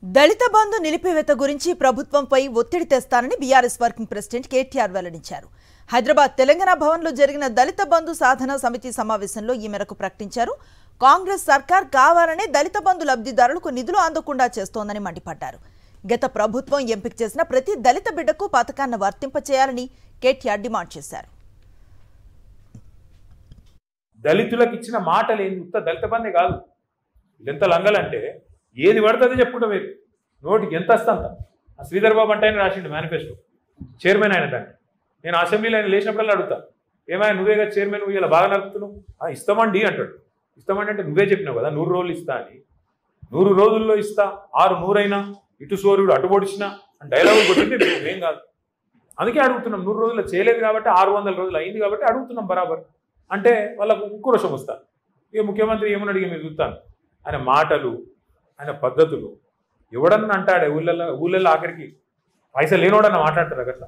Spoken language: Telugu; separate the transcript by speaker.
Speaker 1: దళిత బంధు నిలిపివేత గురించి ప్రభుత్వంపై ఒత్తిడి తెస్తానని బీఆర్ఎస్ వర్కింగ్ ప్రెసిడెంట్ కేటీఆర్ వెల్లడించారు. హైదరాబాద్ తెలంగాణ భవన్లో జరిగిన దళిత బంధు సాధన సమితి సమావేశంలో ఈ మేరకు ప్రకటించారు. కాంగ్రెస్ సర్కార్ కావాలనే దళిత బంధు లబ్ధిదారులకు నిధులు అందకుండా చేస్తోందని మండిపడ్డారు. గత ప్రభుత్వం ఎంపిక చేసిన ప్రతి దళిత బిడ్డకు పథకాన్ని వర్తింపచేయాలని కేటీఆర్ డిమాండ్ చేశారు.
Speaker 2: దళితులకు ఇచ్చిన మాటలు ఏంది? ఉత్త దళిత బంధే కాదు, ఎంత లంగలంటే ఏది పడుతుంది చెప్పుకుంటా మీరు నోటికి ఎంత వస్తంత. శ్రీధర్ బాబు అంటే ఆయన రాసిండు మేనిఫెస్టో, చైర్మన్ ఆయన. దాన్ని నేను అసెంబ్లీలో ఆయన లేచినప్పుడల్లా అడుగుతా, ఏమైనా నువ్వే కదా చైర్మన్, నువ్వు ఇలా బాగా నడుపుతున్నావు, ఇస్తామండి అంటాడు. ఇస్తామండి అంటే నువ్వే చెప్పినావు కదా 100 రోజులు ఇస్తా అని. 100 రోజుల్లో ఇస్తా, 6 అయినా ఇటు సూర్యుడు అటు పొడిచినా అని డైలాగులు కొట్టింటే మేం కాదు. అందుకే అడుగుతున్నాం. 100 రోజుల్లో చేయలేదు కాబట్టి 600 రోజులు అయింది కాబట్టి అడుగుతున్నాం బరాబర్. అంటే వాళ్ళకు ఉక్రోషం వస్తా. ఇక ముఖ్యమంత్రి ఏమని అడిగి మీరు చూస్తాను, ఆయన మాటలు, ఆయన పద్ధతులు. ఎవడన్నా అంటాడే ఊళ్ళల్లో ఆఖరికి పైసలు లేనోడన్నా మాట్లాడతారు అట్లా.